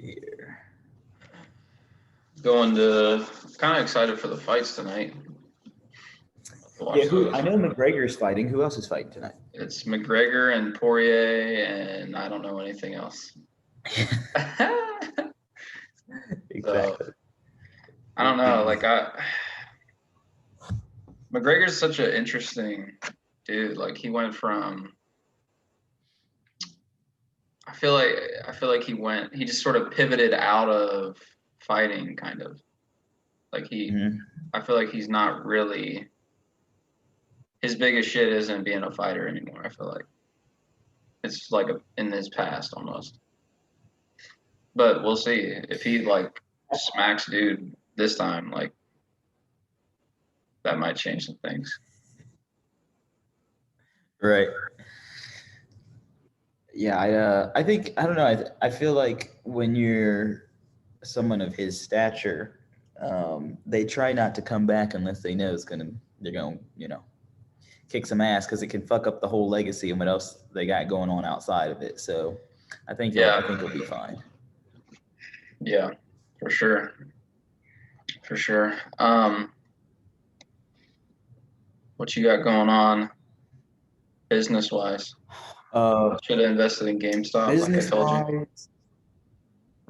here. Kind of excited for the fights tonight. Yeah, I know McGregor's fighting. Who else is fighting tonight? It's McGregor and Poirier, and I don't know anything else. Exactly. So, I don't know. McGregor's such an interesting dude. Like he went from. I feel like he just sort of pivoted out of fighting, kind of. Like I feel like he's not really. His biggest shit isn't being a fighter anymore. I feel like it's like in his past almost. But we'll see if he like smacks dude this time. Like that might change some things. Right. Yeah, I think I don't know. I feel like when you're someone of his stature, they try not to come back unless they know they're gonna kick some ass, because it can fuck up the whole legacy and what else they got going on outside of it. So I think he'll be fine. Yeah, for sure. For sure. What you got going on business wise? Should have invested in GameStop, business like I told you.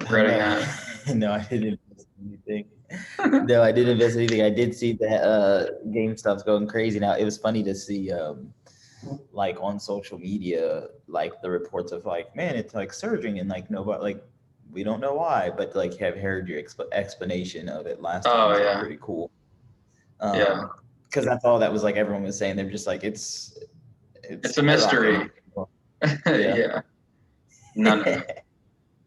Regretting that. No, I didn't invest in anything. No, I didn't invest in anything. I did see that GameStop's going crazy now. It was funny to see like on social media, like the reports of like, man, it's like surging, and like nobody, like we don't know why, but like have heard your explanation of it last time. Was like pretty cool. Yeah. Because that's all that was like everyone was saying. They're just like it's a mystery. Yeah. None.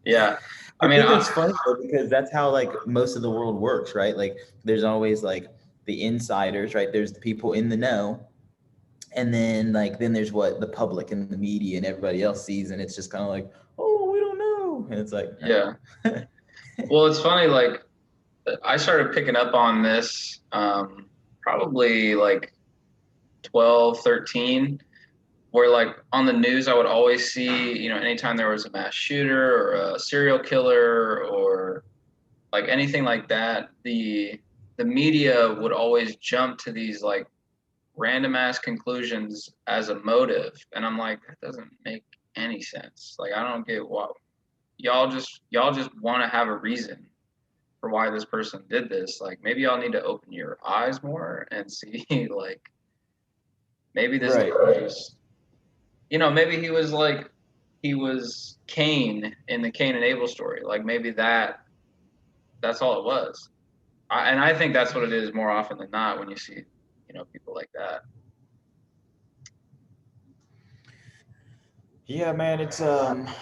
Yeah. I mean, it's funny though, because that's how like most of the world works, right? Like there's always like the insiders, right? There's the people in the know, and then there's what the public and the media and everybody else sees, and it's just kind of like, oh, we don't know, and it's like, yeah. Well, it's funny. Like I started picking up on this probably like 12, 13. Where like on the news, I would always see, anytime there was a mass shooter or a serial killer or like anything like that, the media would always jump to these like random ass conclusions as a motive. And I'm like, that doesn't make any sense. Like, I don't get what y'all just want to have a reason for why this person did this. Like maybe y'all need to open your eyes more and see like maybe this is maybe he was Cain in the Cain and Abel story. Like maybe that's all it was. And I think that's what it is more often than not when you see, people like that. Yeah, man, it's the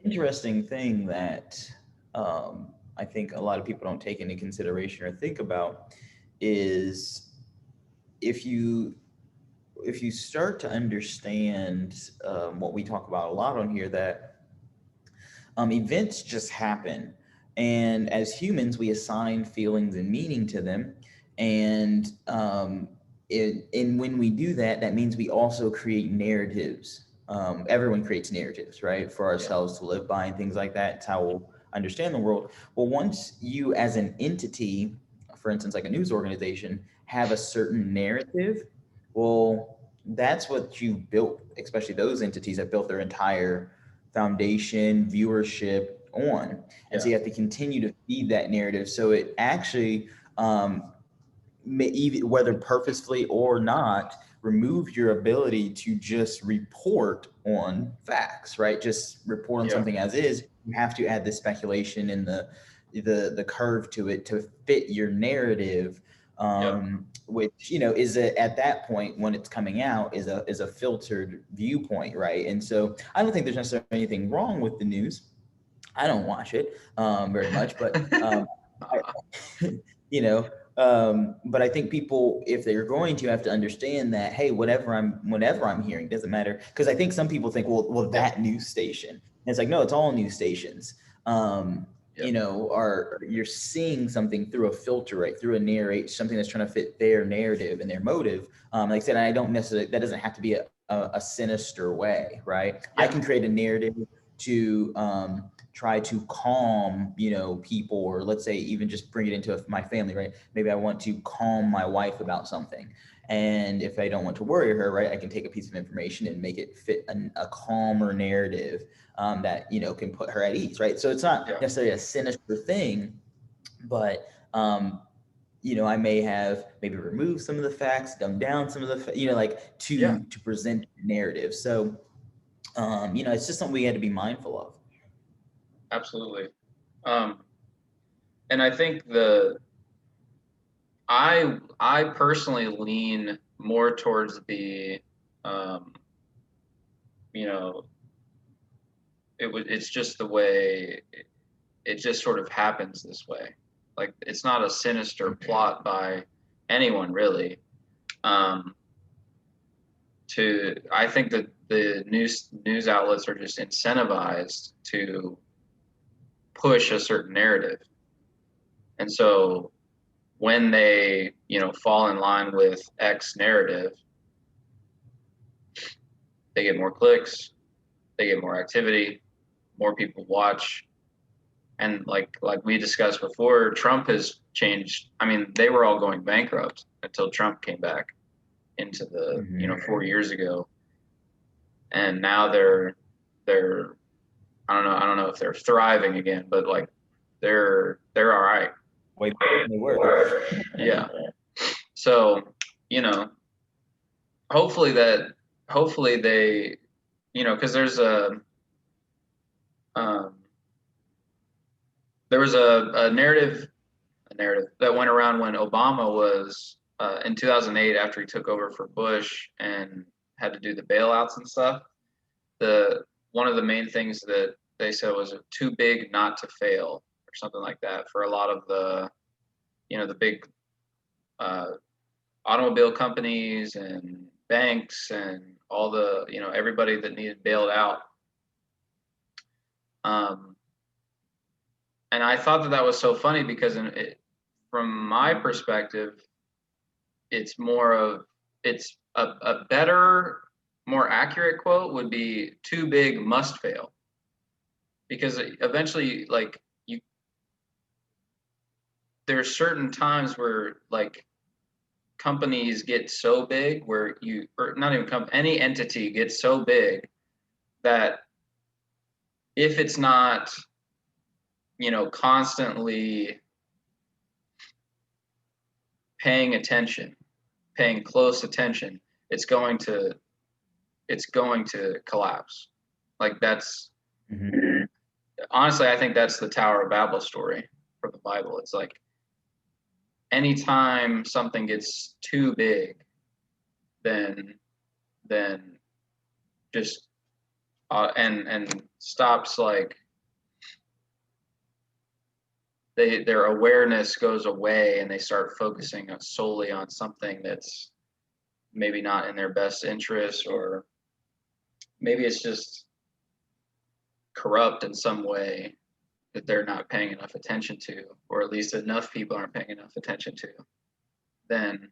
interesting thing that I think a lot of people don't take into consideration or think about is if you start to understand what we talk about a lot on here, that events just happen, and as humans we assign feelings and meaning to them, and when we do that, that means we also create narratives. Everyone creates narratives, right, for ourselves to live by and things like that. It's how we'll understand the world. Well, once you as an entity, for instance, like a news organization, have a certain narrative, well, that's what you built, especially those entities that built their entire foundation, viewership on. And so you have to continue to feed that narrative. So it actually, whether purposefully or not, remove your ability to just report on facts, right? Just report on something as is. You have to add the speculation and the curve to it to fit your narrative, which is at that point when it's coming out is a filtered viewpoint, right? And so I don't think there's necessarily anything wrong with the news. I don't watch it very much, but but I think people, if they're going to, have to understand that, hey, whenever I'm hearing, doesn't matter, because I think some people think, well, that news station. And it's like, no, it's all news stations. You're seeing something through a filter, right? Through a narrate, something that's trying to fit their narrative and their motive. Like I said, I don't necessarily, that doesn't have to be a sinister way, right? I can create a narrative to try to calm, people, or let's say even just bring it into my family, right? Maybe I want to calm my wife about something. And if I don't want to worry her, right, I can take a piece of information and make it fit a calmer narrative that, can put her at ease, right? So it's not Yeah. necessarily a sinister thing, but I may have maybe removed some of the facts, dumbed down some of the, like Yeah. to present narrative. So, it's just something we had to be mindful of. Absolutely. Um, and I think I personally lean more towards the, um, you know, it's just the way it just sort of happens this way. Like it's not a sinister plot by anyone really. Um, I think that the news outlets are just incentivized to push a certain narrative. And so when they, fall in line with X narrative, they get more clicks, they get more activity, more people watch. And like we discussed before, Trump has changed. I mean, they were all going bankrupt until Trump came back into the, Mm-hmm. 4 years ago. And now they're I don't know if they're thriving again, but like they're all right. Way better than they were. Yeah. So, you know, hopefully that hopefully they, because um, there was a narrative that went around when Obama was in 2008 after he took over for Bush and had to do the bailouts and stuff. The One of the main things that they said was too big not to fail or something like that for a lot of the big uh, automobile companies and banks and all the everybody that needed bailed out. Um, and I thought that was so funny because from my perspective, it's a better, more accurate quote would be too big must fail, because eventually like you there's certain times where like companies get so big where or not even any entity gets so big that if it's not constantly paying attention, paying close attention, it's going to collapse. Like that's Mm-hmm. honestly, I think that's the Tower of Babel story from the Bible. It's like anytime something gets too big, then then just and stops, like their awareness goes away and they start focusing solely on something that's maybe not in their best interest, or maybe it's just corrupt in some way that they're not paying enough attention to, or at least enough people aren't paying enough attention to, then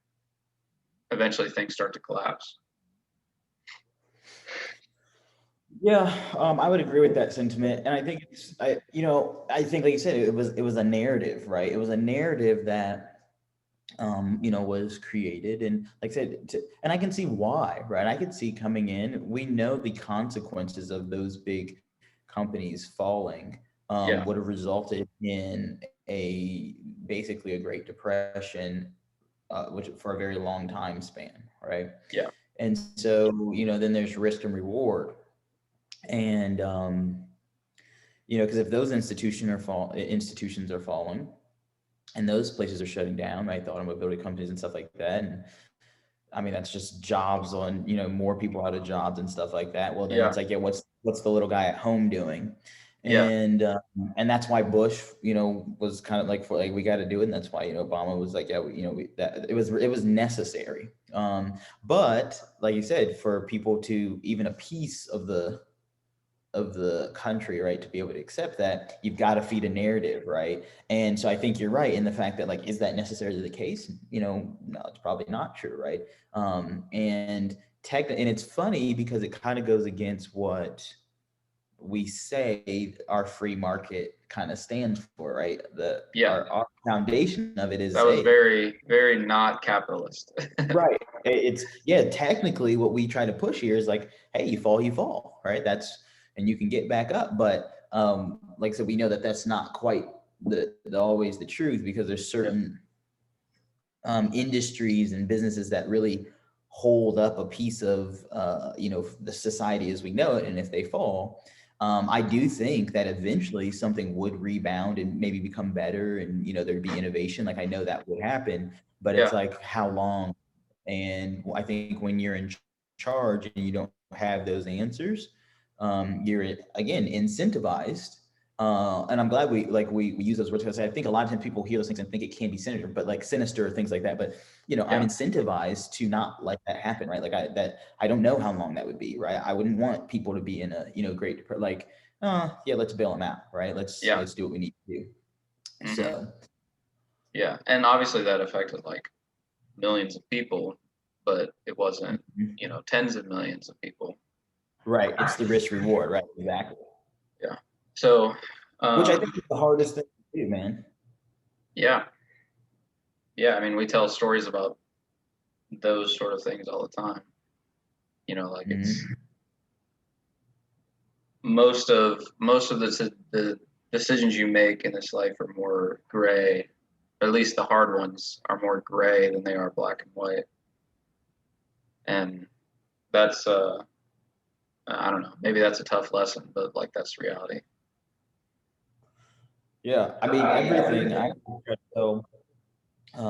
eventually things start to collapse. Yeah, I would agree with that sentiment, and I think I think, like you said, it was a narrative, right? It was a narrative that was created, and like I said, and I can see why, right? I can see coming in. We know the consequences of those big companies falling Yeah. would have resulted in basically a Great Depression, which for a very long time span, right? Yeah. And so then there's risk and reward, and because if those institutions are falling, and those places are shutting down, right? The automobile companies and stuff like that, and I mean that's just jobs on more people out of jobs and stuff like that. Well, then Yeah. it's like, yeah, what's the little guy at home doing? Yeah. And that's why Bush was kind of like, for like, we got to do it, and that's why Obama was like, yeah, that it was necessary. But like you said, for people to, even a piece of the country, right, to be able to accept that, you've got to feed a narrative, right? And so I think you're right in the fact that, like, is that necessarily the case? No, it's probably not true, right? And it's funny because it kind of goes against what we say our free market kind of stands for, right? Yeah, Our foundation of it is, that was hey, very, very not capitalist. right. It's, yeah, technically what we try to push here is like, hey, you fall, right? And you can get back up. But like I said, we know that that's not quite the always the truth, because there's Yeah, certain industries and businesses that really hold up a piece of the society as we know it. And if they fall, I do think that eventually something would rebound and maybe become better, and there'd be innovation. Like, I know that would happen, but it's yeah, like, how long? And I think when you're in charge and you don't have those answers, you're again incentivized. And I'm glad we use those words, because I think a lot of times people hear those things and think it can be sinister, but like sinister, things like that. But I'm yeah, incentivized to not let that happen, right? Like, I don't know how long that would be, right? I wouldn't want people to be in a like, yeah, let's bail them out, right? yeah. Let's do what we need to do. Hmm. So Yeah, and obviously that affected like millions of people, but it wasn't, mhm. tens of millions of people. Right, it's the risk reward, right? Exactly. Yeah. So, Which I think um, is the hardest thing to do, man. yeah, yeah. I mean, we tell stories about those sort of things all the time. Like it's Mhm. most of the decisions you make in this life are more gray. Or at least the hard ones are more gray than they are black and white. And that's I don't know, maybe that's a tough lesson, but like that's reality. Yeah, I mean, everything I try to tell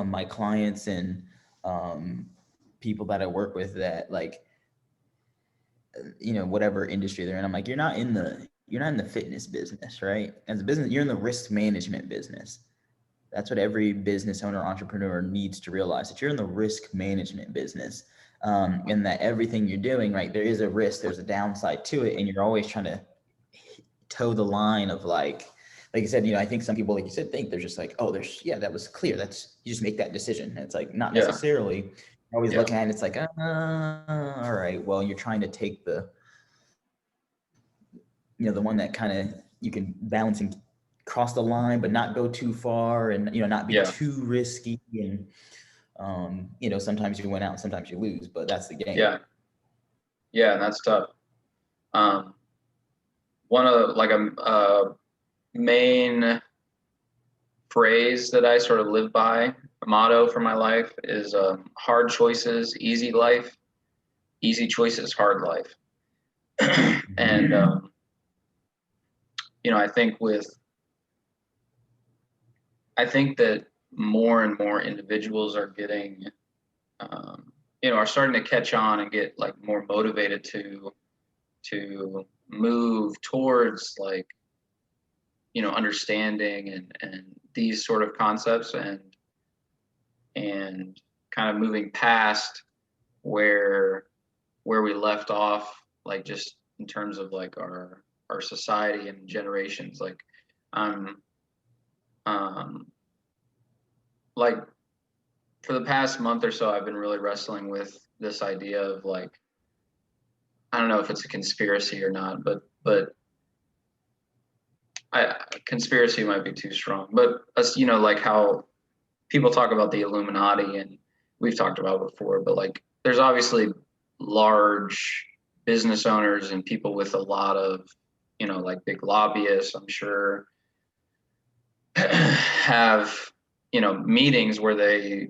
my clients and um, people that I work with, that like, whatever industry they're in, I'm like, you're not in the fitness business, right? As a business, you're in the risk management business. That's what every business owner, entrepreneur needs to realize, that you're in the risk management business. And that everything you're doing, right, there is a risk, there's a downside to it, and you're always trying to toe the line of like you said, I think some people, like you said, think they're just like, oh, yeah, that was clear. That's, you just make that decision. And it's like, not Yeah, necessarily. You're always yeah, looking at it, it's like, all right, well, you're trying to take the one that kind of you can balance and cross the line, but not go too far, and not be yeah, too risky. And sometimes you win out, sometimes you lose, but that's the game. yeah, yeah, and that's tough. Um, One of like a main phrase that I sort of live by, a motto for my life is hard choices, easy life, easy choices, hard life. And Mhm. I think that more and more individuals are getting are starting to catch on and get like more motivated to move towards like understanding and these sort of concepts and kind of moving past where we left off, like just in terms of like our society and generations. Like I'm um like for the past month or so I've been really wrestling with this idea of like, I don't know if it's a conspiracy or not, but I conspiracy might be too strong, but us, like how people talk about the Illuminati, and we've talked about before, but like there's obviously large business owners and people with a lot of, like big lobbyists, I'm sure, have, meetings where they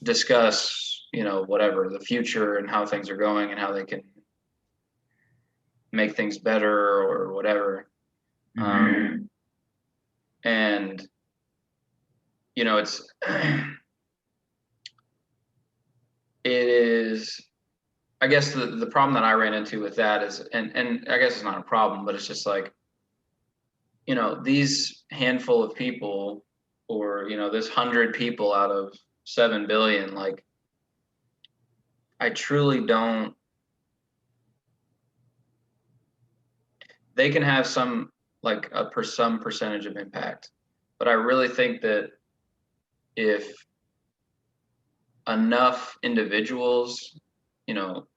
discuss, whatever the future and how things are going and how they can make things better or whatever. Mhm. Um, and, it's, it is, I guess the problem that I ran into with that is, and I guess it's not a problem, but it's just like, these handful of people, or, this 100 people out of 7 billion, like, I truly don't, they can have some, like some percentage of impact. But I really think that if enough individuals, you know,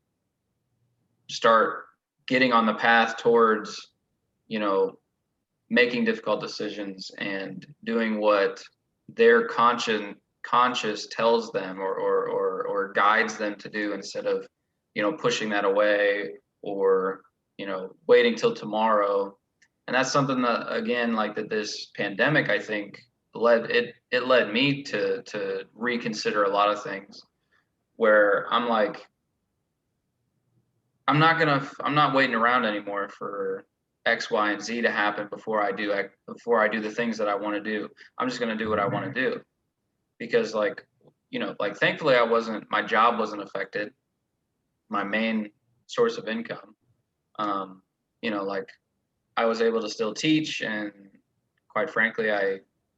start getting on the path towards, you know, making difficult decisions and doing what their conscious tells them or guides them to do, instead of, you know, pushing that away or, you know, waiting till tomorrow. And that's something that, again, like that this pandemic, I think it led me to reconsider a lot of things, where I'm like, I'm not waiting around anymore for X, Y, and Z to happen before I do the things that I want to do. I'm just gonna do what I want to do, because, like, you know, like, thankfully my job wasn't affected, my main source of income. You know, like, I was able to still teach, and quite frankly,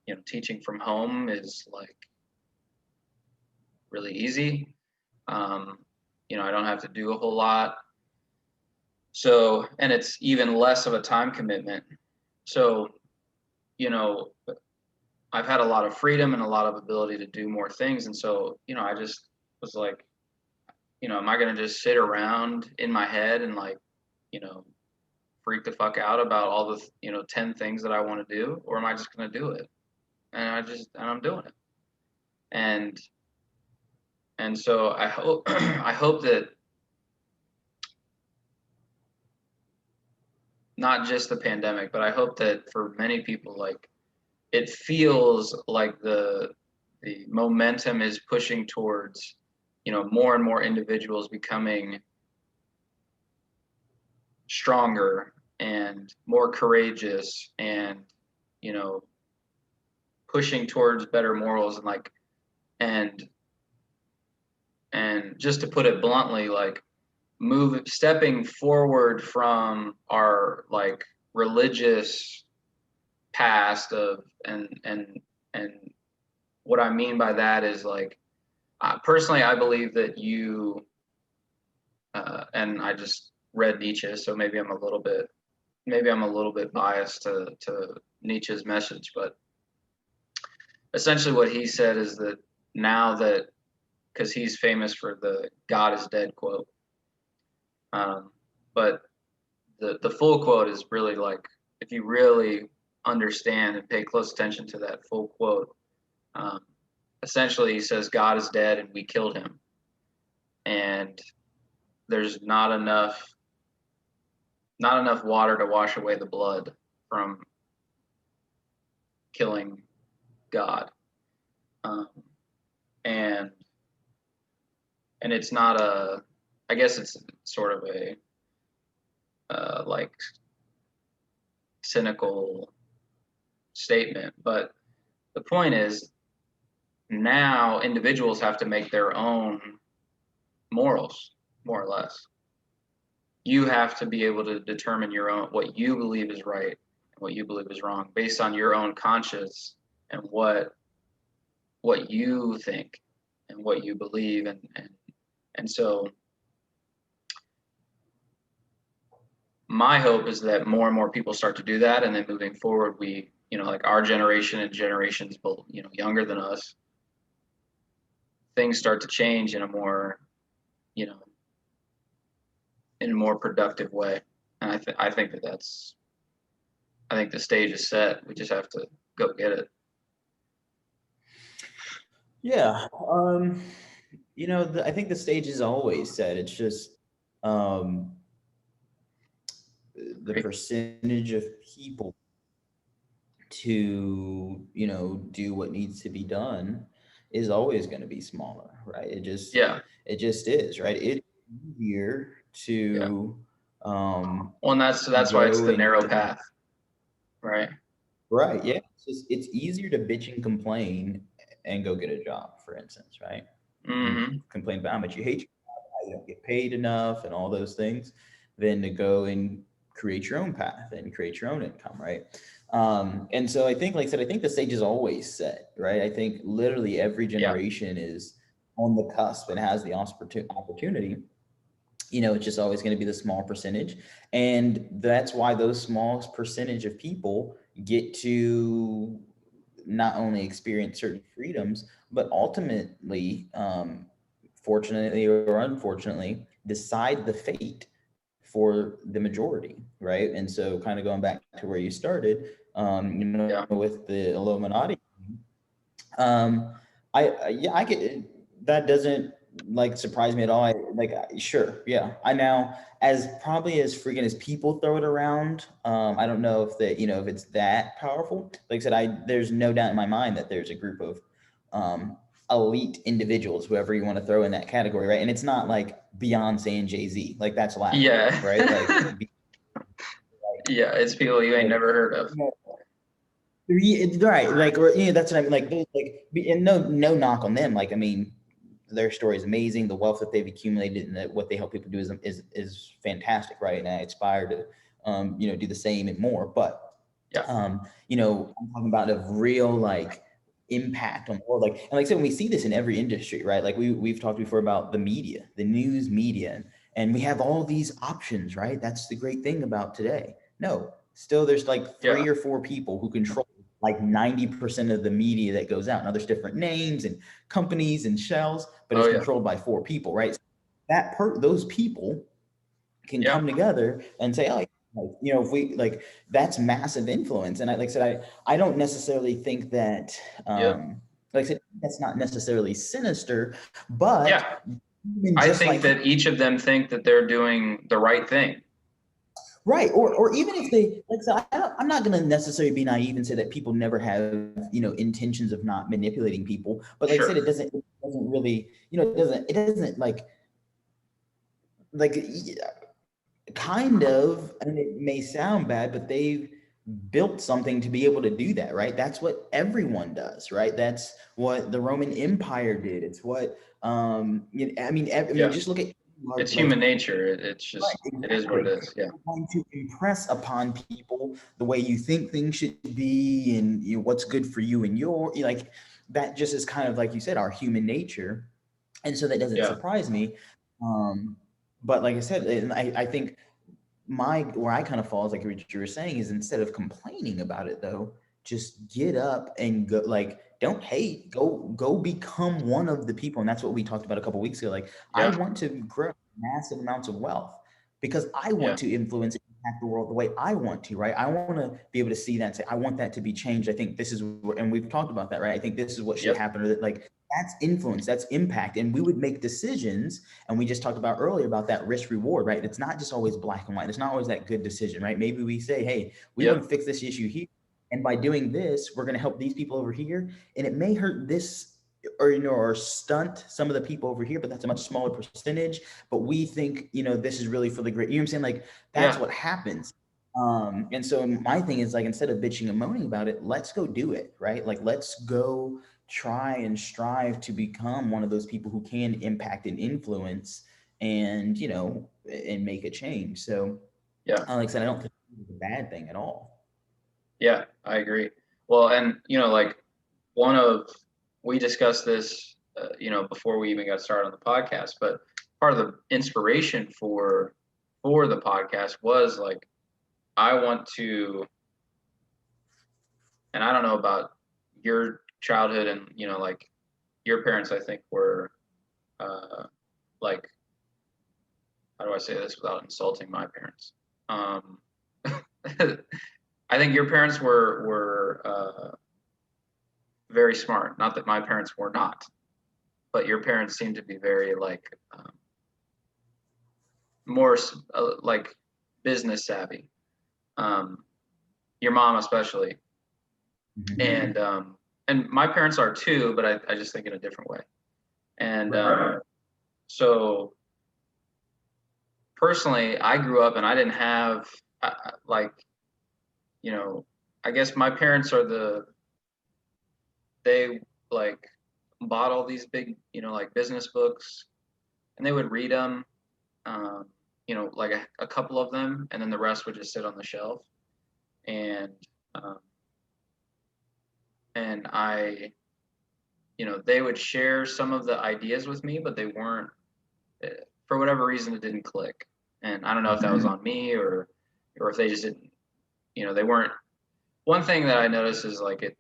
you know, teaching from home is like really easy. You know, I don't have to do a whole lot. So, and it's even less of a time commitment. So, you know, I've had a lot of freedom and a lot of ability to do more things. And so, you know, I just was like, you know, am I going to just sit around in my head and, like, you know, freak the fuck out about all the, you know, 10 things that I want to do, or am I just going to do it? And I'm doing it. And so I hope, I hope that not just the pandemic, but I hope that for many people, like, it feels like the momentum is pushing towards, you know, more and more individuals becoming stronger and more courageous, and, you know, pushing towards better morals, and, like, and just to put it bluntly, like, stepping forward from our, like, religious past of, and what I mean by that is, like, personally, I believe that and I just read Nietzsche, so maybe I'm a little bit biased to Nietzsche's message, but essentially what he said is that, now that, because he's famous for the "God is dead" quote, but the full quote is really, like, if you really understand and pay close attention to that full quote, essentially he says God is dead and we killed him, and there's not enough water to wash away the blood from killing God. And it's not I guess it's sort of a like, cynical statement, but the point is, now individuals have to make their own morals, more or less. You have to be able to determine what you believe is right and what you believe is wrong, based on your own conscience and what you think and what you believe, and so my hope is that more and more people start to do that, and then moving forward, we, you know, like, our generation and generations, both, you know, younger than us, things start to change in a more, you know, in a more productive way. And I think I think the stage is set. We just have to go get it. Yeah. You know, I think the stage is always set. It's just the percentage of people to, you know, do what needs to be done is always going to be smaller, right? Yeah. It just is, right? It's easier Yeah. to Well, and that's why it's go the and narrow path, right? right, yeah. It's easier to bitch and complain and go get a job, for instance, right? And Mm-hmm. complain about how much you hate your job, how you don't get paid enough, and all those things, than to go and create your own path and create your own income, right? And so I think, like I said, I think the stage is always set, right? I think literally every Yeah. generation is on the cusp and has the opportunity. You know, it's just always going to be the small percentage. And that's why those small percentage of people get to not only experience certain freedoms, but ultimately, fortunately or unfortunately, decide the fate for the majority, right? And so kind of going back to where you started, Yeah. with the Illuminati, um, yeah, I get it. That doesn't like surprise me at all. Sure, yeah. I now, as probably as freaking as people throw it around, I don't know if that, if it's that powerful. Like I said, there's no doubt in my mind that there's a group of um elite individuals, whoever you want to throw in that category, right? And it's not like Beyonce and Jay-Z. Like that's laughable, right? Like, Yeah. Yeah, it's people you ain't like, never heard of. yeah, right, like, or, that's what I mean. Like, and no knock on them. Like, I mean, their story is amazing. The wealth that they've accumulated and what they help people do is fantastic, right? And I aspire to, do the same and more. But, Yeah. I'm talking about a real like impact on the world. Like, and like I said, we see this in every industry, right? Like we've talked before about the media, the news media, and we have all these options, right? That's the great thing about today. No, still there's like Yeah. 3 or 4 people who control like 90% of the media that goes out. Now there's different names and companies and shells, but Oh it's yeah. controlled by 4 people, right? So those people can Yeah. come together and say, oh, if we like, that's massive influence. And like I said, I don't necessarily think that, Yeah. like I said, that's not necessarily sinister, but Yeah. even I just think like, that each of them think that they're doing the right thing. right. Or even if they, like, so I'm not going to necessarily be naive and say that people never have, intentions of not manipulating people. But like I said, Sure. it doesn't really, it doesn't like, kind of, I mean, it may sound bad, but they've built something to be able to do that, right? That's what everyone does, right? That's what the Roman Empire did. It's what, Yeah. just look at, It's like, human nature. It's right, just, it is what it exactly. is. Yeah. You're going to impress upon people the way you think things should be, and what's good for you and like, that just is kind of like you said, our human nature, and so that doesn't Yeah. surprise me. Um, but like I said, and I think where I kind of fall is like what you were saying is, instead of complaining about it though, just get up and go. Like, don't hate, go become one of the people. And that's what we talked about a couple weeks ago. Like, I Yeah. want to grow massive amounts of wealth because I Yeah. want to influence and impact the world the way I want to, right? I want to be able to see that and say, I want that to be changed. I think this is and we've talked about that, right? I think this is what should Yep. happen, or that, like, that's influence, that's impact. And we would make decisions, and we just talked about earlier about that risk reward, right? It's not just always black and white. It's not always that good decision, right? Maybe we say, hey, we want to Yep. fix this issue here, and by doing this, we're going to help these people over here, and it may hurt this, or stunt some of the people over here, but that's a much smaller percentage. But we think, this is really for the great. You know what I'm saying? Like, that's Yeah. what happens. And so my thing is, like, instead of bitching and moaning about it, let's go do it, right? Like, let's go try and strive to become one of those people who can impact and influence, and and make a change. So Yeah. like I said, I don't think it's a bad thing at all. Yeah. I agree. Well, and like we discussed this, before we even got started on the podcast, but part of the inspiration for the podcast was like, I want to, and I don't know about your childhood and, like your parents, I think were, like, how do I say this without insulting my parents? I think your parents were very smart. Not that my parents were not, but your parents seem to be very like, more like business savvy. Your mom especially, Mhm. and my parents are too, but I just think in a different way. And Right. so personally, I grew up and I didn't have, like, I guess my parents they like bought all these big, like business books, and they would read them, like a couple of them, and then the rest would just sit on the shelf. And um, I, they would share some of the ideas with me, but they weren't, for whatever reason, it didn't click. And I don't know if that was on me, or if they just didn't, they weren't. One thing that I noticed is like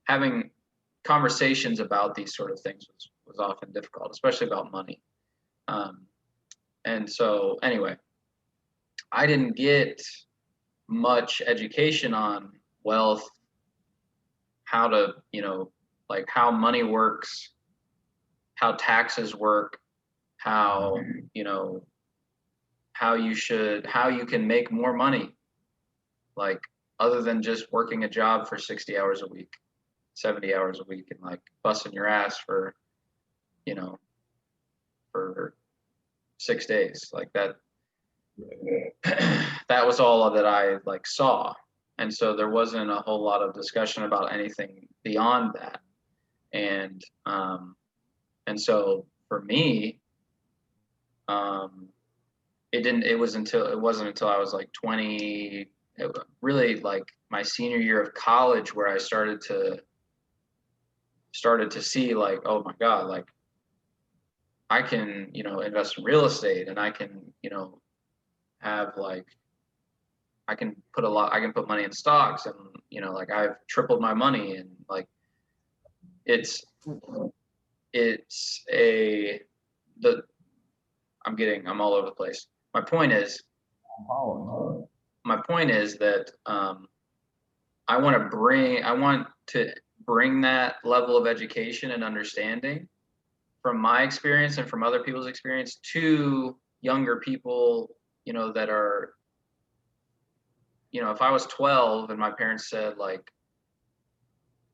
having conversations about these sort of things was often difficult, especially about money. And so anyway, I didn't get much education on wealth, how to, like how money works, how taxes work, how, how you can make more money, like other than just working a job for 60 hours a week, 70 hours a week, and like busting your ass for, for 6 days like that. That was all that I like saw. And so there wasn't a whole lot of discussion about anything beyond that. And so for me, it wasn't until I was like 20, really like my senior year of college, where I started to see like, oh my God, like I can, invest in real estate, and I can, have like, I can put money in stocks, and, like I've tripled my money, and like, it's I'm all over the place. My point is that, I want to bring that level of education and understanding from my experience and from other people's experience to younger people, that are, if I was 12 and my parents said like,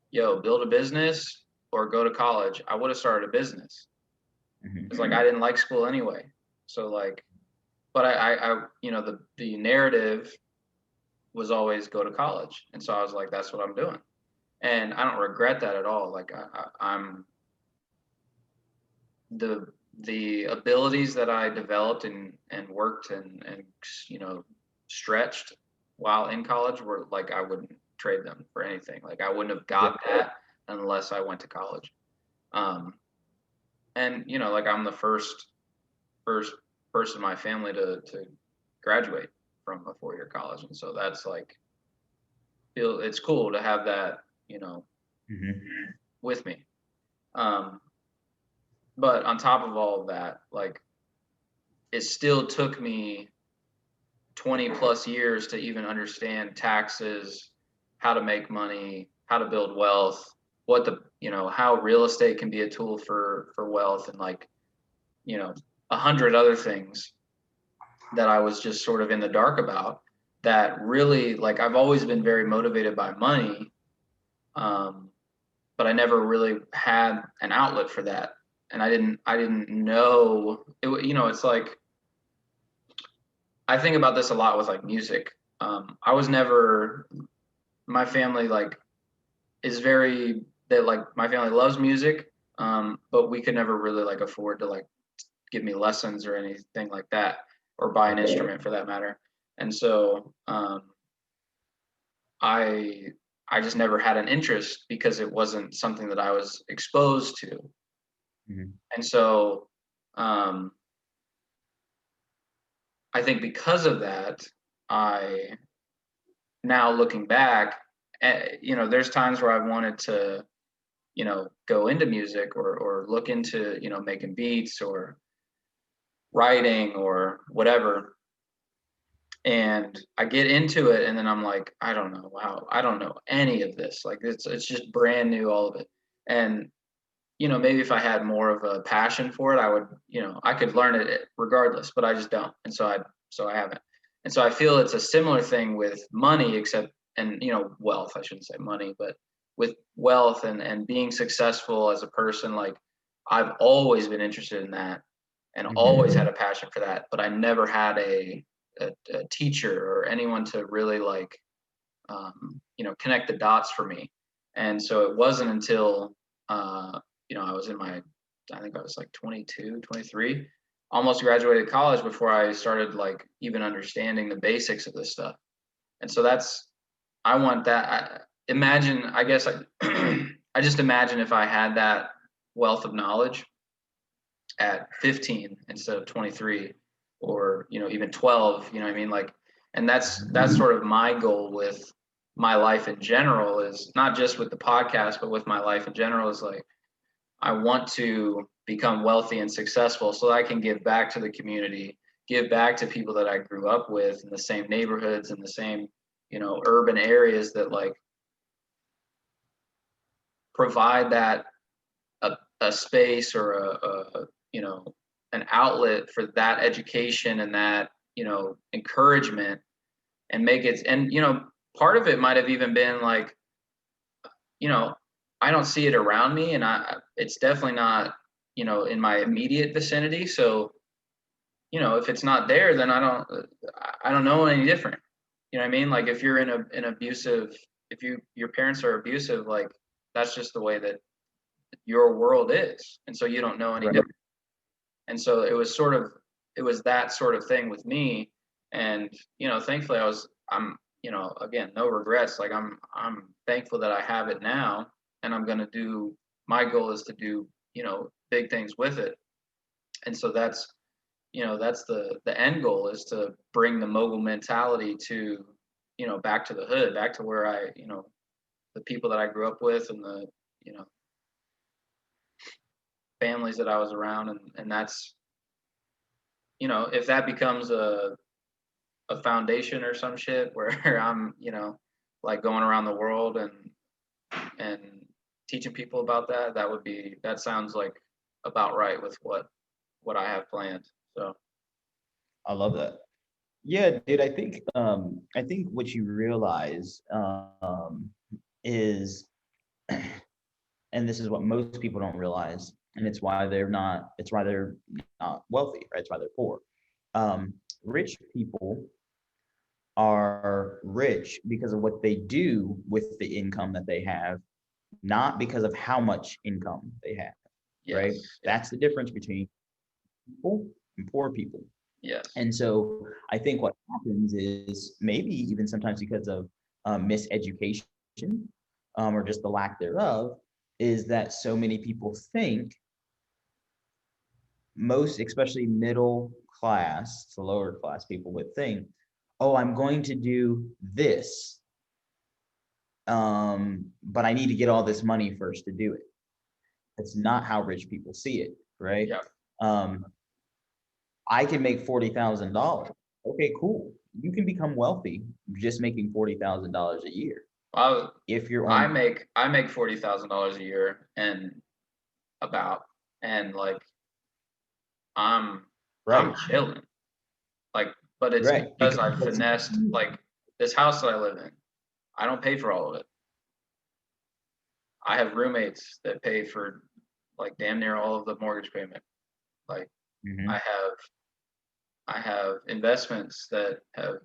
yo, build a business or go to college, I would have started a business. It's like, I didn't like school anyway. So like, but I the narrative was always go to college. And so I was like, that's what I'm doing. And I don't regret that at all. Like I'm the abilities that I developed and worked and stretched while in college were like, I wouldn't trade them for anything. Like I wouldn't have got that unless I went to college. And like I'm the first person in my family to graduate from a 4-year college. And so that's like, it's cool to have that, with me. But on top of all of that, like it still took me 20 plus years to even understand taxes, how to make money, how to build wealth, how real estate can be a tool for wealth, and like, 100 other things that I was just sort of in the dark about, that really, like, I've always been very motivated by money. But I never really had an outlet for that. And I didn't know it, it's like, I think about this a lot with like music. My family like my family loves music. But we could never really like afford to like give me lessons or anything like that, or buy an instrument for that matter. And so, I just never had an interest because it wasn't something that I was exposed to. And so, I think because of that, now looking back, there's times where I wanted to, go into music or look into, making beats or writing or whatever. And I get into it, and then I'm like, I don't know. Wow, I don't know any of this. Like it's just brand new, all of it. And maybe if I had more of a passion for it, I would, I could learn it regardless. But I just don't, and so I haven't. And so I feel it's a similar thing with money, except, and wealth. I shouldn't say money, but with wealth and being successful as a person, like I've always been interested in that, and always had a passion for that. But I never had a teacher or anyone to really like, connect the dots for me. And so it wasn't until, I was I think I was like 22, 23, almost graduated college, before I started like even understanding the basics of this stuff. And so I want that. I guess I just imagine if I had that wealth of knowledge at 15 instead of 23, or even 12, what I mean, like, and that's sort of my goal with my life in general, is not just with the podcast, but with my life in general, is like, I want to become wealthy and successful so that I can give back to the community give back to people that I grew up with in the same neighborhoods and the same, urban areas that like provide that a space or an outlet for that education and that, encouragement, and make it, and, part of it might have even been like, I don't see it around me, and it's definitely not, in my immediate vicinity. So, if it's not there, then I don't know any different. You know what I mean? Like if you're in an abusive, if your parents are abusive, like that's just the way that your world is. And so you don't know any different. And so it was that sort of thing with me. And, thankfully I'm, again, no regrets. Like I'm thankful that I have it now, and my goal is to do, big things with it. And so that's the end goal, is to bring the mogul mentality to, back to the hood, back to where the people that I grew up with, and the, families that I was around. And that's, if that becomes a foundation or some shit where I'm, like going around the world and teaching people about that sounds like about right with what I have planned. So I love that. Yeah, dude, I think what you realize is, and this is what most people don't realize, and it's why they're not wealthy, right? It's why they're poor. Rich people are rich because of what they do with the income that they have, not because of how much income they have, right? That's the difference between people and poor people. Yes. And so I think what happens is, maybe even sometimes because of miseducation, or just the lack thereof, is that so many people think, especially middle class to lower class people would think, oh, I'm going to do this, but I need to get all this money first to do it. That's not how rich people see it, right? Yeah. I can make $40,000. Okay, cool. You can become wealthy just making $40,000 a year. If you're I make $40,000 a year, and like I'm chilling. Like, but it's because I finessed, like, this house that I live in. I don't pay for all of it. I have roommates that pay for like damn near all of the mortgage payment. Like I have investments that have,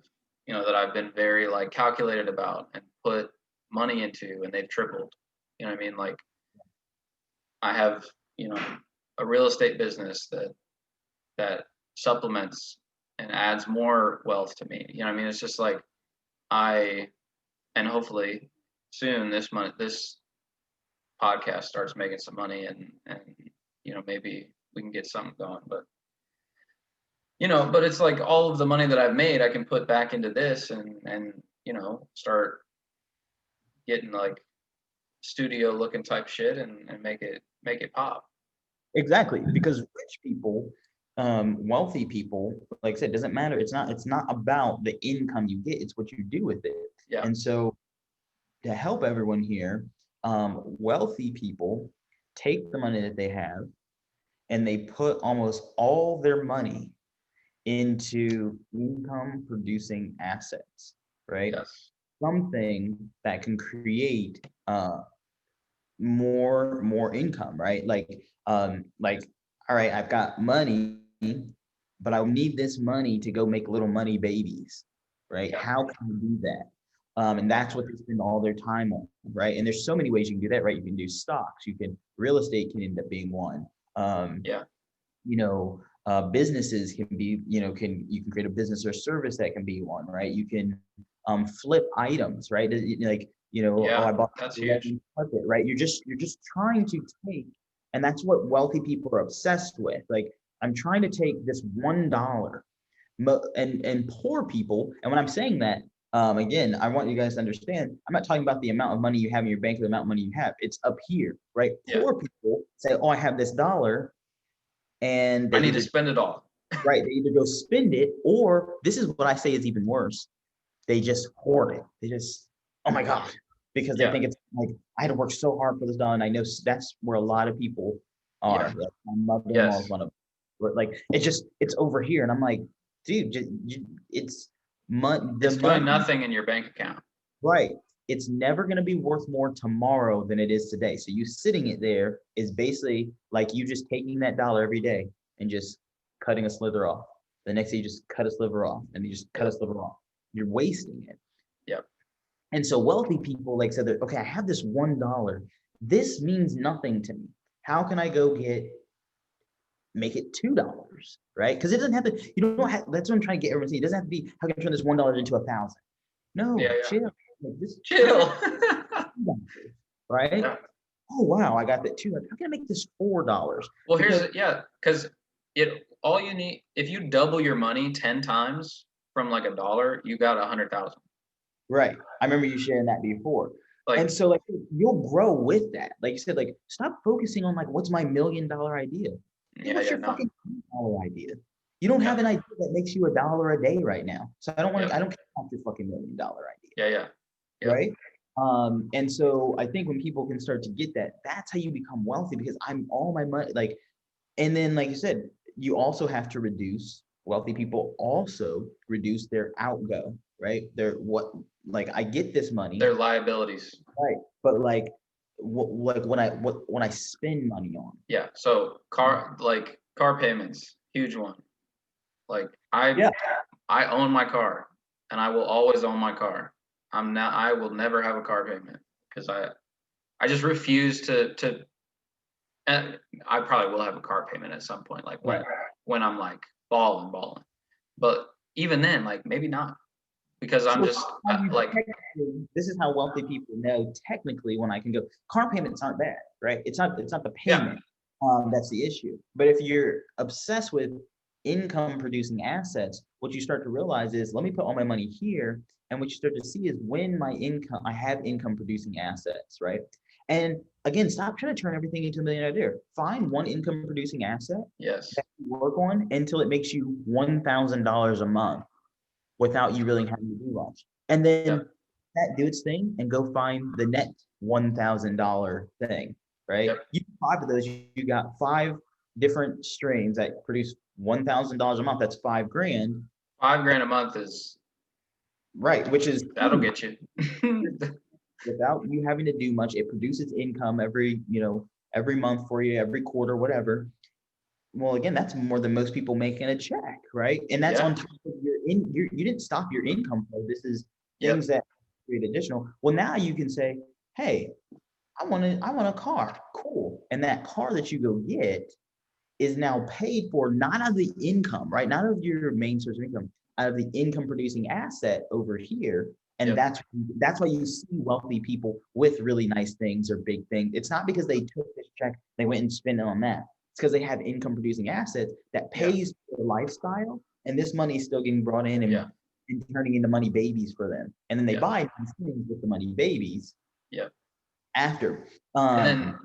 that I've been very like calculated about and put money into, and they've tripled. You know what I mean? Like I have, a real estate business that supplements and adds more wealth to me. You know what I mean? It's just like and hopefully soon this podcast starts making some money, and maybe we can get something going. But but it's like all of the money that I've made, I can put back into this, and start getting like studio looking type shit, and make it pop. Exactly, because rich people, wealthy people, like I said, doesn't matter. It's not about the income you get, it's what you do with it. Yeah. And so to help everyone here, wealthy people take the money that they have and they put almost all their money into income producing assets, right? Yes. Something that can create more income, right? Like, all right, I've got money, but I need this money to go make little money babies, right? Yeah. How can I do that? And that's what they spend all their time on, right? And there's so many ways you can do that, right? You can do stocks, real estate can end up being one. Businesses can be, you can create a business or service that can be one, right? You can flip items, right? I bought that's huge. Carpet, right? You're just trying to take, and that's what wealthy people are obsessed with. Like, I'm trying to take this $1, and poor people. And when I'm saying that, again, I want you guys to understand, I'm not talking about the amount of money you have in your bank or the amount of money you have. It's up here, right? Yeah. Poor people say, oh, I have this $1, and I need to spend it all. right? They either go spend it, or this is what I say is even worse. They just hoard it. They just, oh my God, because they Yeah. think it's like, I had to work so hard for this done. I know that's where a lot of people are. Yeah. Like, my mother-in-law is Yes. one of, like, it's over here. And I'm like, dude, it's the It's doing money, nothing in your bank account. right? It's never going to be worth more tomorrow than it is today. So you sitting it there is basically like you just taking that dollar every day and just cutting a slither off. The next day you just cut a sliver off, and you just cut a sliver off. You're wasting it. Yep. And so wealthy people like said that, okay, I have this $1. This means nothing to me. How can I go make it $2, right? Because it doesn't have to, you don't have, that's what I'm trying to get everyone to see. It doesn't have to be, how can I turn this $1 into 1,000? No, Yeah. chill. Like, this Chill. right? Yeah. Oh wow, I got that too. Like, how can I make this $4? Well, because all you need, if you double your money 10 times from like $1, you got 100,000. Right. I remember you sharing that before. Like, And so like you'll grow with that. Like you said, like stop focusing on like what's my $1,000,000 idea. Hey, what's your fucking $1 idea? You don't have an idea that makes you $1 a day right now. So I don't care about your fucking $1,000,000 idea. Yeah. Right. And so I think when people can start to get that, that's how you become wealthy, because I'm all my money, like, and then like you said, you also have to reduce, wealthy people also reduce their outgo, right? Like I get this money, Their liabilities. right? But like when I spend money on. Yeah. So car payments, huge one. Like I own my car, and I will always own my car. I will never have a car payment because I just refuse to. And I probably will have a car payment at some point, like when I'm like balling. But even then, like maybe not, because I'm just like, this is how wealthy people know technically when I can go. Car payments aren't bad, right? It's not the payment that's the issue. But if you're obsessed with income producing assets, what you start to realize is, let me put all my money here. And what you start to see is when I have income producing assets, right? And again, stop trying to turn everything into a millionaire. Find one income producing asset yes, that you work on until it makes you $1,000 a month without you really having to do much. And then that do its thing and go find the next $1,000 thing, right? You have 5 of those, you got 5 different streams that produce $1,000 a month. That's 5 grand. 5 grand a month is right, which is that'll get you without you having to do much. It produces income every month for you, every quarter, whatever. Well, again, that's more than most people make in a check, right? And that's on top of you didn't stop your income flow. This is things that create additional. Well, now you can say, hey, I want a car. Cool. And that car that you go get is now paid for not out of the income, right? Not of your main source of income, out of the income producing asset over here. And that's why you see wealthy people with really nice things or big things. It's not because they took this check, they went and spent it on that. It's because they have income producing assets that pays for their lifestyle, and this money is still getting brought in and turning into money babies for them. And then they buy these things with the money babies. After. And then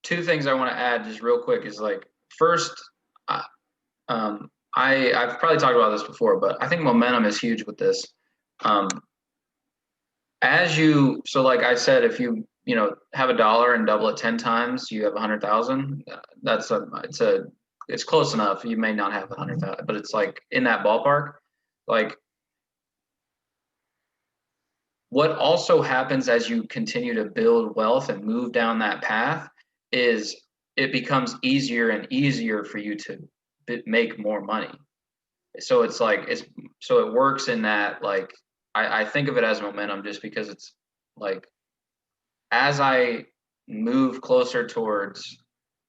2 things I want to add just real quick is, like, first, I've probably talked about this before, but I think momentum is huge with this. So like I said, if you have $1 and double it 10 times, you have 100,000. It's close enough. You may not have 100,000, but it's like in that ballpark. Like, what also happens as you continue to build wealth and move down that path is it becomes easier and easier for you to make more money. So it's like, so it works in that, like, I think of it as momentum, just because it's like, as I move closer towards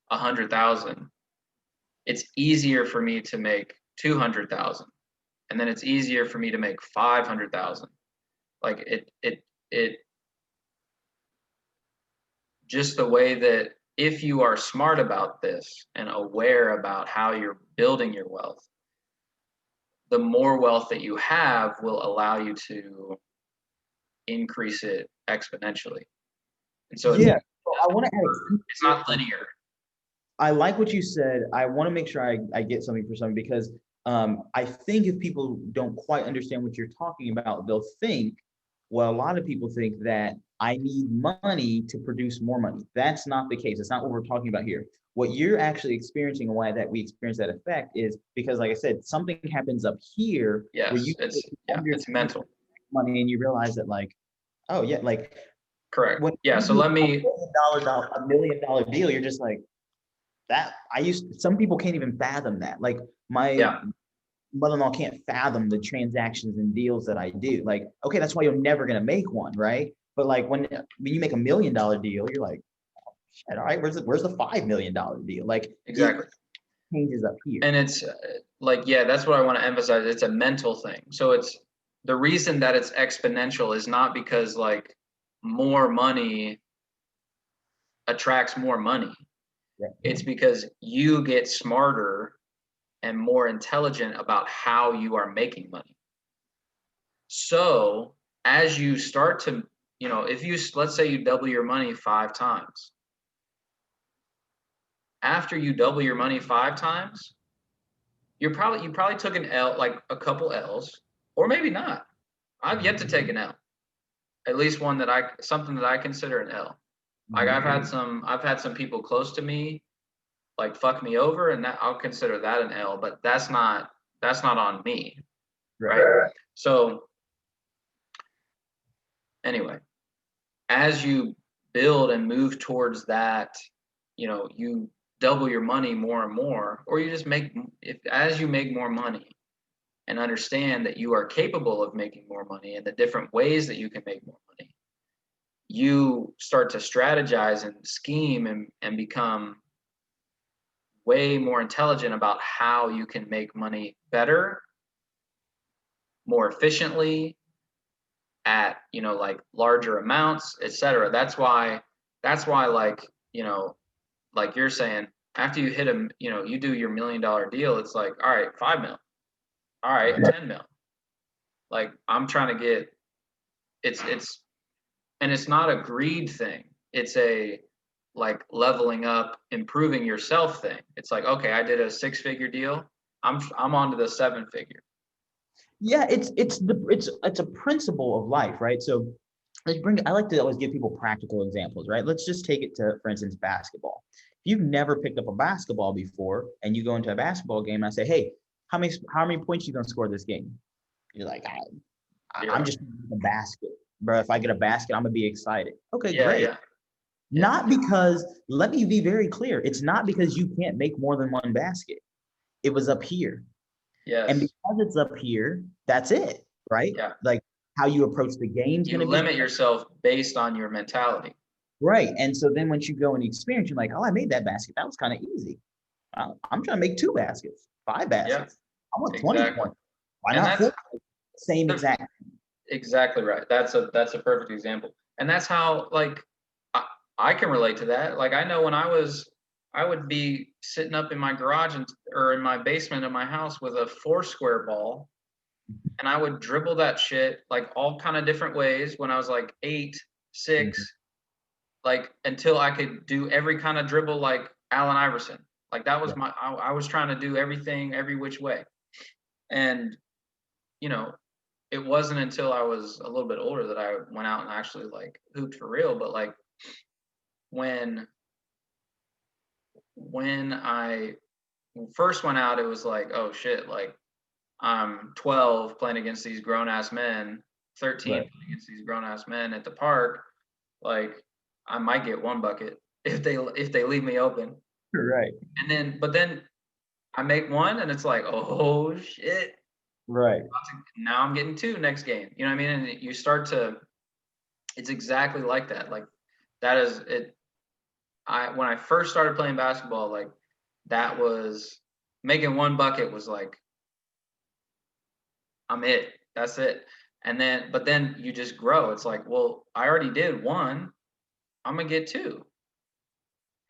100,000, it's easier for me to make 200,000, and then it's easier for me to make 500,000. Like it just the way that if you are smart about this and aware about how you're building your wealth, the more wealth that you have will allow you to increase it exponentially. And so I want to add, it's not linear. I like what you said. I want to make sure I get something for something, because I think if people don't quite understand what you're talking about, they'll think, well, a lot of people think that I need money to produce more money. That's not the case. It's not what we're talking about here. What you're actually experiencing and why that we experience that effect is because, like I said, something happens up here where Yes, you it's mental. money and you realize that, like, oh yeah, like Correct. when Yeah. you So do let me. a million dollar deal, you're just like that. Some people can't even fathom that. Like my Yeah. mother-in-law can't fathom the transactions and deals that I do. Like, okay, that's why you're never gonna make one, right? But like when you make $1 million deal, you're like, oh, shit, all right, where's the $5 million deal? Like it Exactly. changes up here. And it's like, yeah, that's what I want to emphasize. It's a mental thing. So it's the reason that it's exponential is not because like more money attracts more money. Yeah. It's because you get smarter and more intelligent about how you are making money. So as you start to, if you, let's say you double your money 5 times, after you double your money 5 times, you probably took an L, like a couple L's, or maybe not. I've yet to take an L, at least one something that I consider an L. Like I've had some people close to me like fuck me over, and that I'll consider that an L, but that's not on me, right? So anyway, as you build and move towards that, you double your money more and more, or you just as you make more money and understand that you are capable of making more money and the different ways that you can make more money, you start to strategize and scheme and become way more intelligent about how you can make money better, more efficiently, at like larger amounts, etc. That's why like you're saying, after you hit you do your $1 million deal, it's like, all right, 5 mil, all right, 10 mil. Like I'm trying to get it's and it's not a greed thing. It's a like leveling up, improving yourself thing. It's like, okay, I did a 6-figure deal. I'm on to the 7-figure. Yeah, it's a principle of life, right? So I like to always give people practical examples, right? Let's just take it to, for instance, basketball. If you've never picked up a basketball before and you go into a basketball game, I say, hey, how many points you gonna score this game? You're like, I'm just a basket, bro. If I get a basket, I'm gonna be excited. Okay, great. Yeah. Not because, let me be very clear, it's not because you can't make more than one basket. It was up here. Yes. And because it's up here, that's it, right? Yeah. Like how you approach the game's You gonna limit yourself based on your mentality. right. And so then once you go and experience, you're like, oh, I made that basket. That was kind of easy. I'm trying to make 2 baskets, 5 baskets. I want 20 points. Why not 4? Same exact. Exactly right. That's a perfect example. And that's how like I can relate to that. Like I know when I would be sitting up in my garage or in my basement of my house with a 4-square ball, and I would dribble that shit like all kind of different ways when I was like 8, 6, like until I could do every kind of dribble like Allen Iverson. Like that was I was trying to do everything every which way. And it wasn't until I was a little bit older that I went out and actually like hooped for real. But like when I first went out, it was like, oh shit, like I'm 12 playing against these grown ass men, 13 playing against these grown ass men at the park. Like I might get 1 bucket if they leave me open. Right. But then I make 1 and it's like, oh shit. Right. Now I'm getting 2 next game. You know what I mean? And you start to, it's exactly like that. Like that is it. When I first started playing basketball, like that was making 1 bucket was like, that's it. But then you just grow. It's like, well, I already did 1, I'm gonna get 2.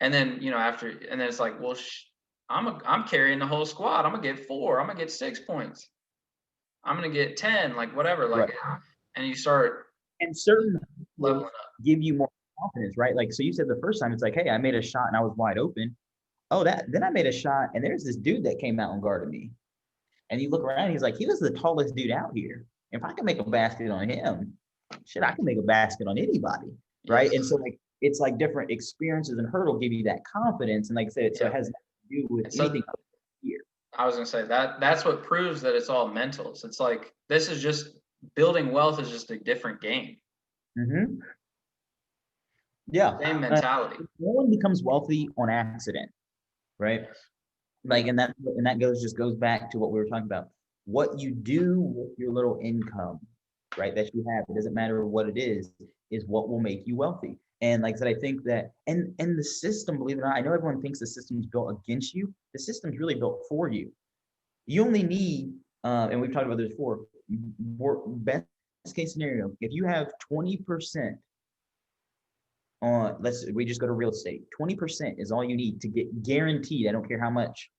And then, and then it's like, well, I'm carrying the whole squad. I'm gonna get 4. I'm gonna get 6 points. I'm gonna get 10, like whatever, like, and you start. And certain leveling up. Give you more confidence, right? Like, so you said the first time, it's like, hey, I made a shot and I was wide open. Oh, then I made a shot and there's this dude that came out and guarded me. And you look around, he's like, he was the tallest dude out here. If I can make a basket on him, shit, I can make a basket on anybody, right? Yes. And so like it's like different experiences and hurdle give you that confidence. And like I said, so it has nothing to do with anything here. I was gonna say that's what proves that it's all mentals. It's like this is just building wealth is just a different game. Mm-hmm. Yeah. Same mentality. No one becomes wealthy on accident, right? Like, and that goes back to what we were talking about. What you do with your little income, right, that you have, it doesn't matter what it is what will make you wealthy. And like I said, I think that, and the system, believe it or not, I know everyone thinks the system's built against you. The system's really built for you. You only need, and we've talked about this before, best case scenario, if you have 20% on, we just go to real estate, 20% is all you need to get guaranteed. I don't care how much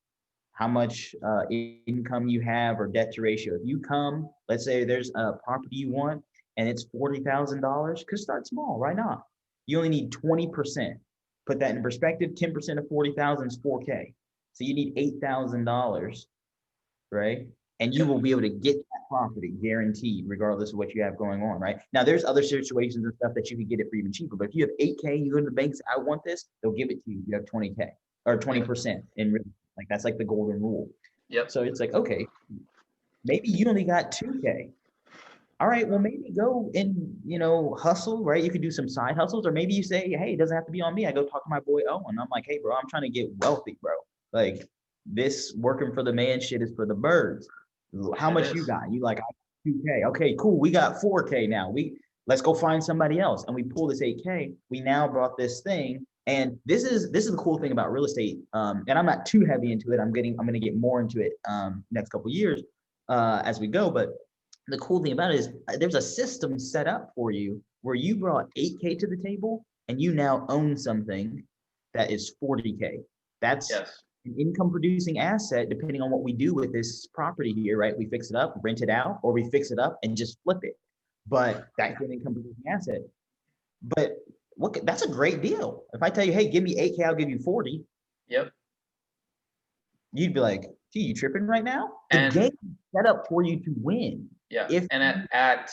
income you have or debt to ratio. If you come, let's say there's a property you want and it's $40,000, because start small, why not? You only need 20%. Put that in perspective, 10% of 40,000 is 4K. So you need $8,000, right? And you will be able to get that property guaranteed, regardless of what you have going on, right? Now, there's other situations and stuff that you could get it for even cheaper. But if you have 8K, you go to the bank, say, I want this, they'll give it to you. You have 20K or 20% in real. Like that's like the golden rule. Yep. So it's like, okay, maybe you only got 2K. All right, well, maybe go and, hustle, right? You could do some side hustles, or maybe you say, hey, it doesn't have to be on me. I go talk to my boy Owen. I'm like, hey, bro, I'm trying to get wealthy, bro. Like this working for the man shit is for the birds. How much you got? You like 2K. Okay, cool. We got 4K now. Let's go find somebody else. And we pull this 8K. We now brought this thing. And this is the cool thing about real estate. And I'm not too heavy into it. I'm going to get more into it next couple of years as we go. But the cool thing about it is there's a system set up for you where you brought 8K to the table and you now own something that is 40K. That's an income producing asset, depending on what we do with this property here, right? We fix it up, rent it out, or we fix it up and just flip it. But that's an income producing asset. But that's a great deal. If I tell you, hey, give me 8K, I'll give you 40. Yep. You'd be like, gee, you tripping right now? The game is set up for you to win. Yeah. And at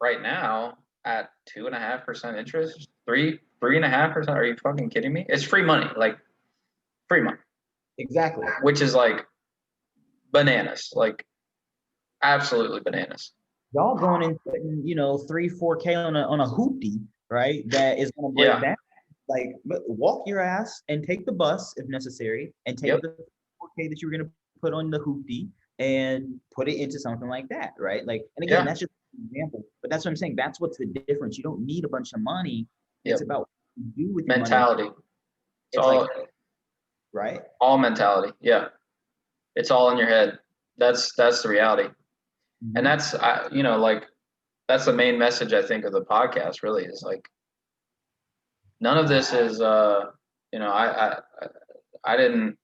right now, at 2.5% interest, 3.5%. Are you fucking kidding me? It's free money, like free money. Exactly. Which is like bananas, like absolutely bananas. Y'all going and putting, 3-4K on a hoopty, right? That is going to break down. Like, walk your ass and take the bus if necessary, and take the 4K that you were going to put on the hoopty and put it into something like that, right? Like, and again, that's just an example, but that's what I'm saying. That's what's the difference. You don't need a bunch of money. It's about what you do with your mentality. money. It's all right. All mentality. Yeah, it's all in your head. That's the reality. And that's, like, that's the main message, I think, of the podcast really is like, none of this is, I didn't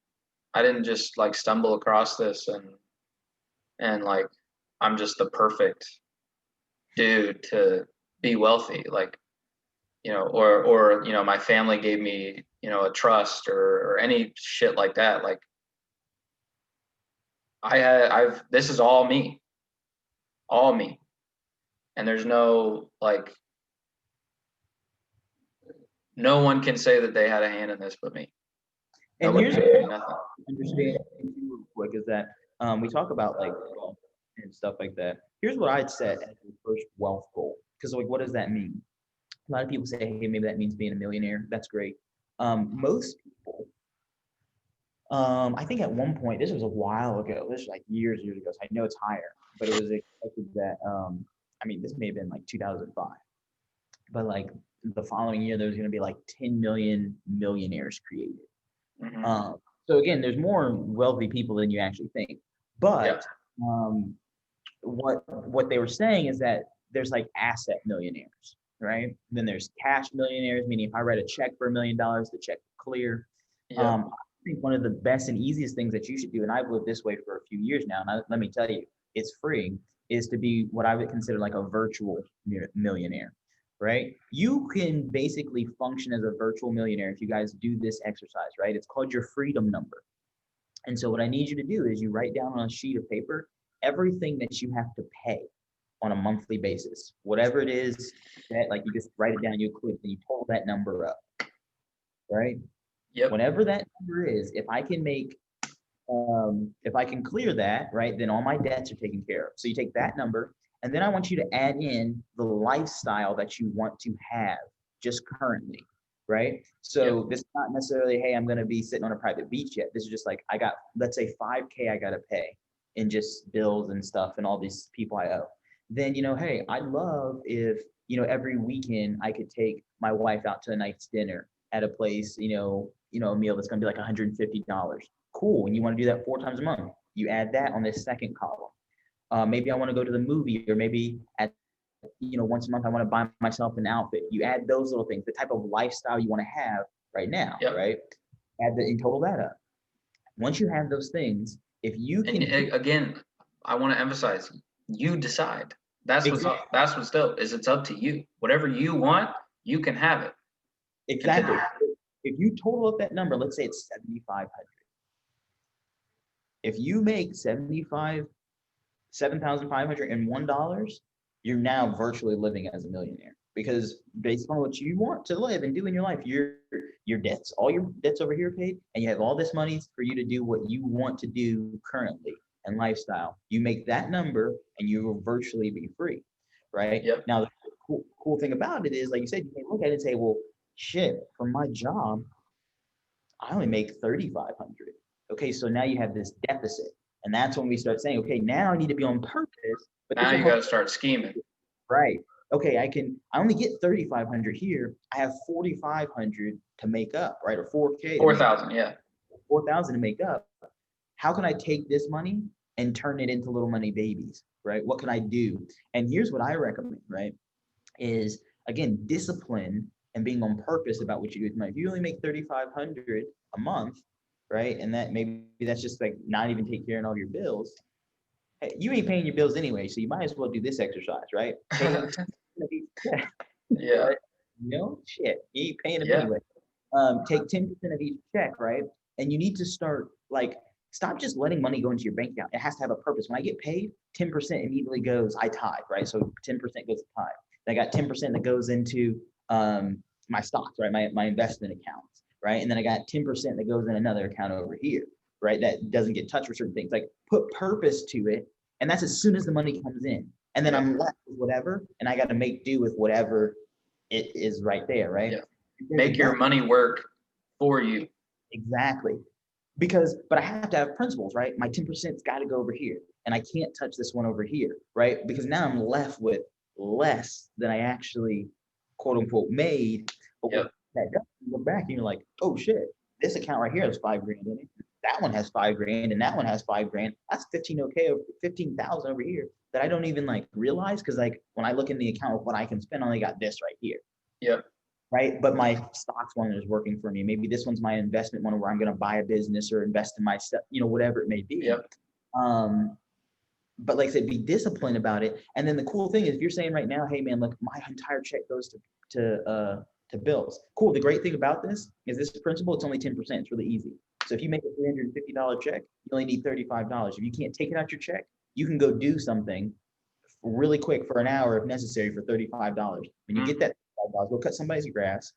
just like stumble across this and like, I'm just the perfect dude to be wealthy. Like, or my family gave me, a trust or any shit like that. Like this is all me. All me. And there's no one can say that they had a hand in this but me. And here's what I understand real quick is that we talk about like wealth and stuff like that. Here's what I'd set as the first wealth goal. Because like, what does that mean? A lot of people say, hey, maybe that means being a millionaire. That's great. Most people, I think at one point, this was a while ago, this was like years ago, so I know it's higher, but it was expected that, this may have been like 2005, but like the following year, there was going to be like 10 million millionaires created. Mm-hmm. So again, there's more wealthy people than you actually think. But what they were saying is that there's like asset millionaires, right? Then there's cash millionaires, meaning if I write a check for $1 million, the check will clear. I think one of the best and easiest things that you should do, and I've lived this way for a few years now, and let me tell you, it's free, is to be what I would consider like a virtual millionaire, right? You can basically function as a virtual millionaire if you guys do this exercise, right? It's called your freedom number. And so what I need you to do is you write down on a sheet of paper everything that you have to pay on a monthly basis, whatever it is that like you just write it down, you click, and you total that number up, right? Yep. Whatever that number is, if I can clear that, right, then all my debts are taken care of. So you take that number, and then I want you to add in the lifestyle that you want to have just currently, right? So this is not necessarily, hey, I'm going to be sitting on a private beach yet. This is just like, I got, let's say 5K I got to pay in just bills and stuff and all these people I owe. Then, hey, I'd love if, every weekend I could take my wife out to a nice dinner at a place, a meal that's going to be like $150. Cool. And you want to do that 4 times a month. You add that on this second column. Maybe I want to go to the movie, or maybe at once a month I want to buy myself an outfit. You add those little things, the type of lifestyle you want to have right now, right? And total that up. Once you have those things, if you can, and again, I want to emphasize, you decide. That's what's dope. Is it's up to you. Whatever you want, you can have it. Exactly. If you total up that number, let's say it's 7,500. If you make $7,501, you're now virtually living as a millionaire, because based on what you want to live and do in your life, all your debts over here paid, and you have all this money for you to do what you want to do currently and lifestyle. You make that number and you will virtually be free, right? Yep. Now, the cool thing about it is, like you said, you can look at it and say, well, shit, for my job, I only make 3,500. Okay, so now you have this deficit. And that's when we start saying, okay, now I need to be on purpose. But now you got to start scheming. Right. Okay, I only get 3,500 here. I have 4,500 to make up, right? Or 4K. 4,000, yeah. 4,000 to make up. How can I take this money and turn it into little money babies, right? What can I do? And here's what I recommend, right? Is, again, discipline and being on purpose about what you do with money. If you only make 3,500 a month, right? And that maybe that's just like not even take care of all your bills. Hey, you ain't paying your bills anyway, so you might as well do this exercise, right? Yeah. Right? Shit, you ain't paying them anyway. Take 10% of each check, right? And you need to start stop just letting money go into your bank account. It has to have a purpose. When I get paid, 10% immediately goes, I tithe, right? So 10% goes to tithe. I got 10% that goes into my stocks, right? My investment accounts, right? And then I got 10% that goes in another account over here, right? That doesn't get touched for certain things. Like, put purpose to it. And that's as soon as the money comes in. And then I'm left with whatever, and I got to make do with whatever it is right there, right? Yeah. Make your money work for you. Exactly. But I have to have principles, right? My 10%'s got to go over here, and I can't touch this one over here, right? Because now I'm left with less than I actually, quote unquote, made. But what that does, you go back and you're like, oh shit, this account right here has $5,000 in it. That one has $5,000, and that one has $5,000. That's 15,000 over here that I don't even realize, because when I look in the account of what I can spend, I only got this right here. Yep. Right. But my stocks one is working for me. Maybe this one's my investment one where I'm going to buy a business or invest in my stuff, whatever it may be. Yep. But like I said, be disciplined about it. And then the cool thing is, if you're saying right now, hey man, look, my entire check goes to bills. Cool. The great thing about this is this principle, it's only 10%. It's really easy. So if you make a $350 check, you only need $35. If you can't take it out your check, you can go do something really quick for an hour if necessary for $35. When you get that $35, go cut somebody's grass,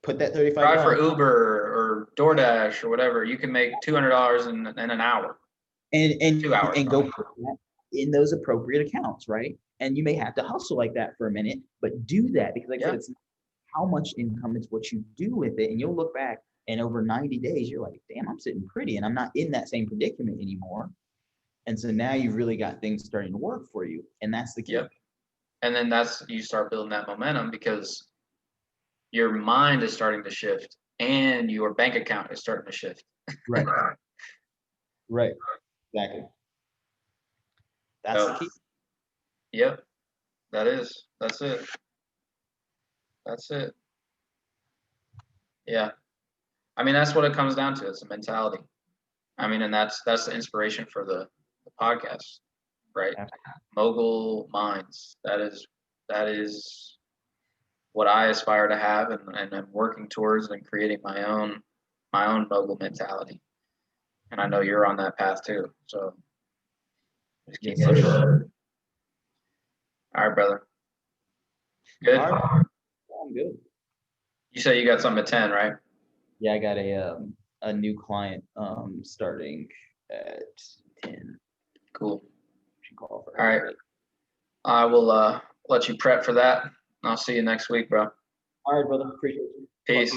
put that $35. Drive for Uber or DoorDash or whatever. You can make $200 in an hour. And 2 hours. And go put that in those appropriate accounts, right? And you may have to hustle like that for a minute, but do that, because like I said, it's not how much income, it's what you do with it. And you'll look back, and over 90 days, you're like, damn, I'm sitting pretty, and I'm not in that same predicament anymore. And so now you've really got things starting to work for you. And that's the key. Yep. And then you start building that momentum, because your mind is starting to shift and your bank account is starting to shift. Right. Right. Exactly. That's the key. Yep. That's it. That's it. Yeah. I mean, that's what it comes down to. It's a mentality. I mean, and that's the inspiration for the podcast, right? Mogul Minds. That is what I aspire to have, and I'm working towards and creating my own mogul mentality. And I know you're on that path too. So just keep Yes, pushing. sir. All right, brother. Good. All right. I'm good. You said you got something at 10, right? Yeah, I got a new client starting at 10. Cool. Should call for All right. I will let you prep for that. I'll see you next week, bro. All right, brother. Appreciate you. Peace.